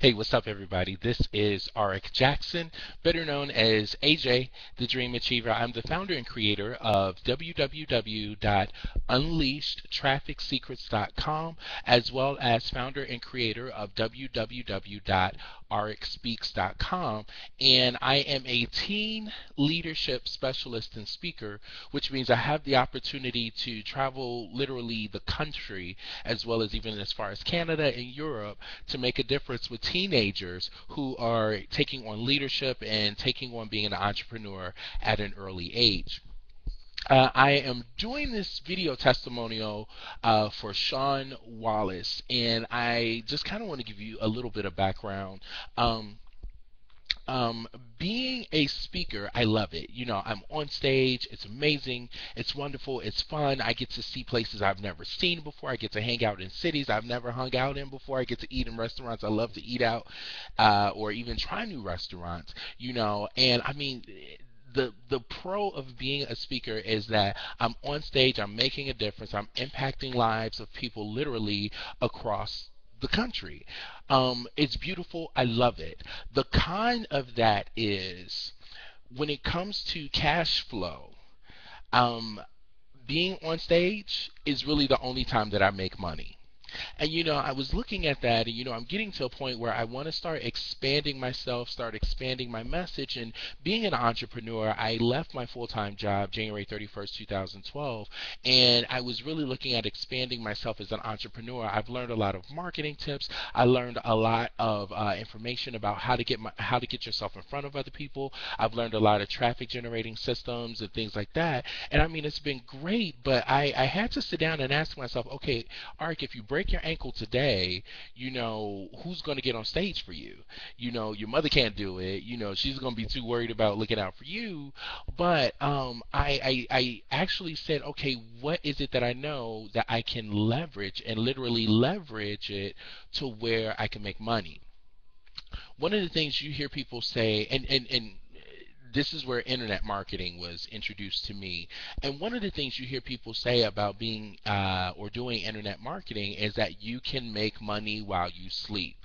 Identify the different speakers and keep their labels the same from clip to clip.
Speaker 1: Hey, what's up, everybody? This is Arik Jackson, better known as AJ, the Dream Achiever. I'm the founder and creator of www.unleashedtrafficsecrets.com, as well as founder and creator of www.arikspeaks.com. And I am a teen leadership specialist and speaker, which means I have the opportunity to travel literally the country, as well as even as far as Canada and Europe, to make a difference with teenagers who are taking on leadership and taking on being an entrepreneur at an early age. I am doing this video testimonial for Shawn Wallace, and I just kind of want to give you a little bit of background. Um, um, Being a speaker, I love it. I'm on stage. It's amazing. It's wonderful. It's fun. I get to see places I've never seen before. I get to hang out in cities I've never hung out in before. I get to eat in restaurants I love to eat out, or even try new restaurants. And I mean, the pro of being a speaker is that I'm on stage, I'm making a difference, I'm impacting lives of people literally across the country. It's beautiful. I love it. The con of that is when it comes to cash flow, um, being on stage is really the only time that I make money. And I was looking at that, and I'm getting to a point where I want to start expanding myself, start expanding my message. And being an entrepreneur, I left my full-time job January 31st, 2012, and I was really looking at expanding myself as an entrepreneur. I've learned a lot of marketing tips. I learned a lot of information about how to get yourself in front of other people. I've learned a lot of traffic generating systems and things like that. And I mean, it's been great, but I had to sit down and ask myself, okay, Ark, if you break your ankle today, who's going to get on stage for you? Your mother can't do it. She's going to be too worried about looking out for you. But I actually said, okay, what is it that I know that I can leverage and literally leverage it to where I can make money? One of the things you hear people say, and this is where internet marketing was introduced to me. And one of the things you hear people say about being or doing internet marketing is that you can make money while you sleep.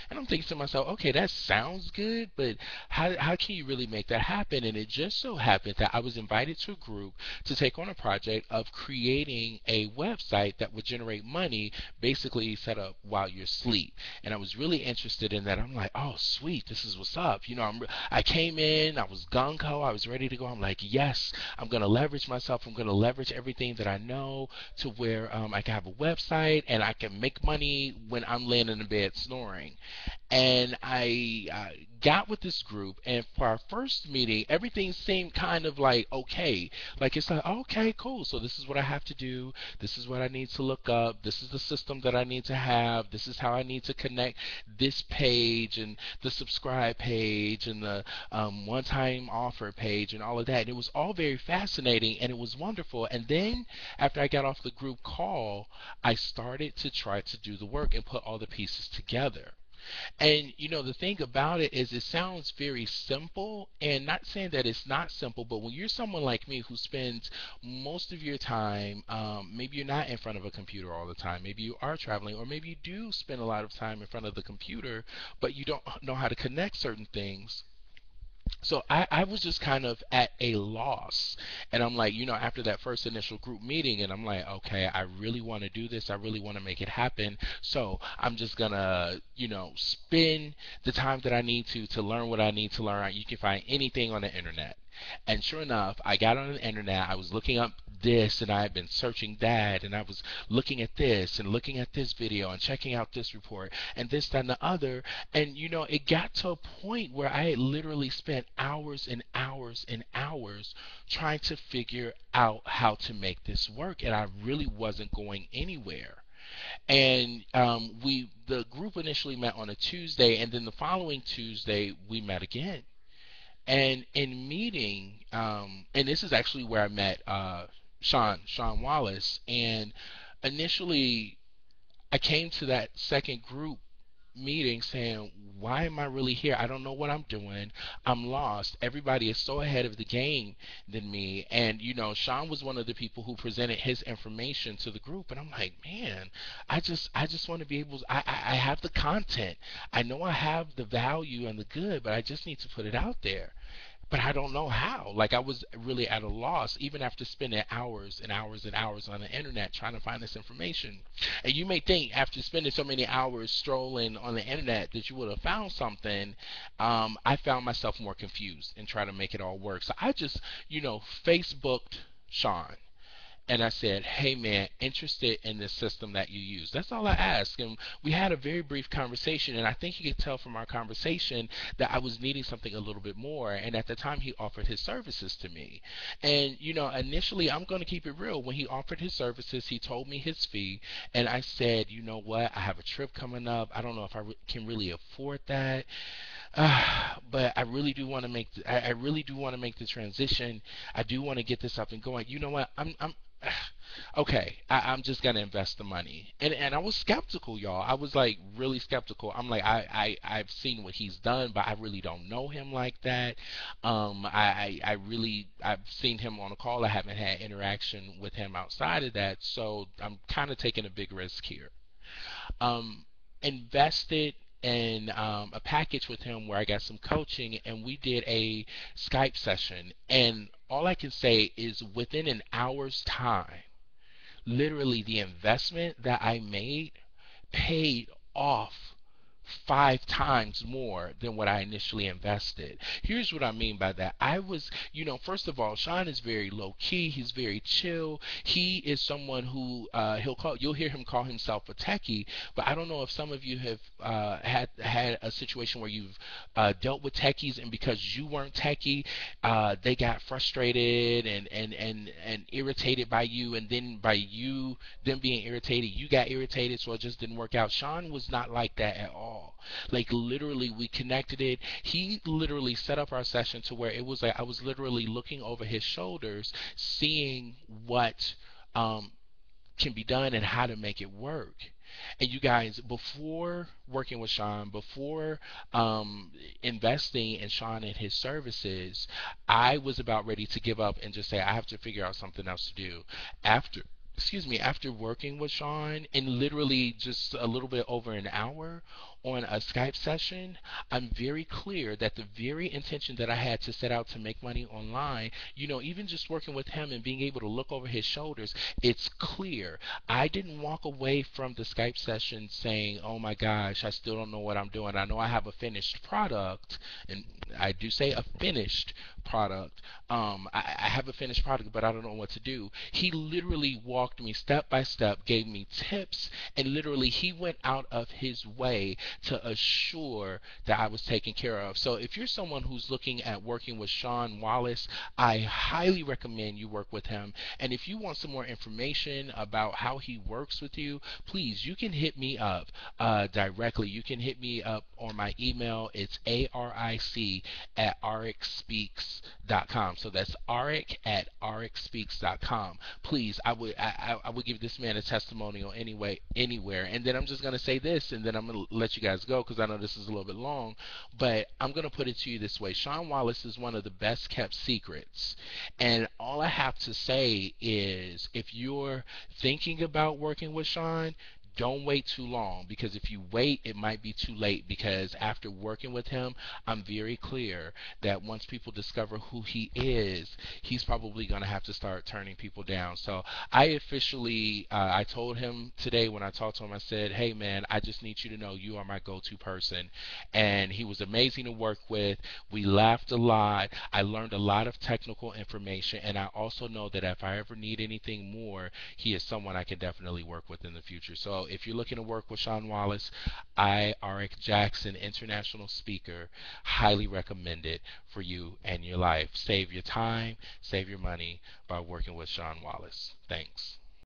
Speaker 1: And I'm thinking to myself, okay, that sounds good, but how can you really make that happen? And it just so happened that I was invited to a group to take on a project of creating a website that would generate money basically set up while you sleep. And I was really interested in that. I'm like, oh, sweet, this is what's up. I came in, I was gung ho, I was ready to go. I'm like, yes, I'm going to leverage myself. I'm going to leverage everything that I know to where I can have a website and I can make money when I'm laying in the bed snoring. And I got with this group, and for our first meeting, everything seemed kind of like okay. Like it's like, okay, cool. So this is what I have to do. This is what I need to look up. This is the system that I need to have. This is how I need to connect this page and the subscribe page and the one-time offer page and all of that. And it was all very fascinating and it was wonderful. And then after I got off the group call, I started to try to do the work and put all the pieces together. And the thing about it is it sounds very simple, and not saying that it's not simple, but when you're someone like me who spends most of your time, maybe you're not in front of a computer all the time, maybe you are traveling, or maybe you do spend a lot of time in front of the computer, but you don't know how to connect certain things. So I was just kind of at a loss. And I'm like, after that first initial group meeting, and I'm like, okay, I really want to do this. I really want to make it happen. So I'm just going to, spend the time that I need to learn what I need to learn. You can find anything on the internet. And sure enough, I got on the internet. I was looking up this and I had been searching that and I was looking at this and looking at this video and checking out this report and this, that, and the other. And it got to a point where I had literally spent hours and hours and hours trying to figure out how to make this work, and I really wasn't going anywhere. And the group initially met on a Tuesday, and then the following Tuesday we met again. And in meeting, and this is actually where I met Shawn Wallace. And initially, I came to that second group meeting saying, why am I really here? I don't know what I'm doing. I'm lost. Everybody is so ahead of the game than me. And, Sean was one of the people who presented his information to the group. And I'm like, man, I just want to be able to, I have the content. I know I have the value and the good, but I just need to put it out there, but I don't know how. Like, I was really at a loss, even after spending hours and hours and hours on the internet trying to find this information. And you may think after spending so many hours strolling on the internet that you would have found something. I found myself more confused and trying to make it all work. So I just, Facebooked Sean, and I said, hey man, interested in the system that you use. That's all I asked. And we had a very brief conversation, and I think you could tell from our conversation that I was needing something a little bit more. And at the time, he offered his services to me. And, initially, I'm going to keep it real. When he offered his services, he told me his fee. And I said, you know what? I have a trip coming up. I don't know if can really afford that. But I really do want to make I really do want to make the transition. I do want to get this up and going. You know what? I'm okay. I'm just gonna invest the money. And I was skeptical, y'all. I was like really skeptical. I'm like I've seen what he's done, but I really don't know him like that. I really I've seen him on a call. I haven't had interaction with him outside of that, so I'm kind of taking a big risk here. um, Invested in a package with him where I got some coaching, and we did a Skype session. And all I can say is within an hour's time, literally the investment that I made paid off 5 times more than what I initially invested. Here's what I mean by that. I was, first of all, Sean is very low key. He's very chill. He is someone who you'll hear him call himself a techie, but I don't know if some of you have had a situation where you've dealt with techies, and because you weren't techie, they got frustrated and irritated by you, and then by you them being irritated, you got irritated, so it just didn't work out. Sean was not like that at all. Like, literally, we connected it. He literally set up our session to where it was like I was literally looking over his shoulders, seeing what um, can be done and how to make it work. And you guys, before working with Sean, before investing in Sean and his services, I was about ready to give up and just say, I have to figure out something else to do. After, excuse me, after working with Sean in literally just a little bit over an hour on a Skype session, I'm very clear that the very intention that I had to set out to make money online, even just working with him and being able to look over his shoulders, it's clear. I didn't walk away from the Skype session saying, oh my gosh, I still don't know what I'm doing. I know I have a finished product, and I do say a finished product. I have a finished product, but I don't know what to do. He literally walked me step by step, gave me tips, and literally he went out of his way to assure that I was taken care of. So if you're someone who's looking at working with Shawn Wallace, I highly recommend you work with him. And if you want some more information about how he works with you, please, you can hit me up directly. You can hit me up on my email. It's aric@aricspeaks.com. So that's aric@aricspeaks.com. Please, I would give this man a testimonial anyway, anywhere. And then I'm just gonna say this, and then I'm gonna let you guys go because I know this is a little bit long. But I'm gonna put it to you this way: Shawn Wallace is one of the best kept secrets. And all I have to say is, if you're thinking about working with Shawn, don't wait too long, because if you wait, it might be too late. Because after working with him, I'm very clear that once people discover who he is, he's probably going to have to start turning people down. So I officially, I told him today when I talked to him, I said, hey man, I just need you to know you are my go-to person. And he was amazing to work with. We laughed a lot. I learned a lot of technical information. And I also know that if I ever need anything more, he is someone I can definitely work with in the future. So if you're looking to work with Shawn Wallace, I, Arik Jackson, international speaker, highly recommend it for you and your life. Save your time, save your money by working with Shawn Wallace. Thanks.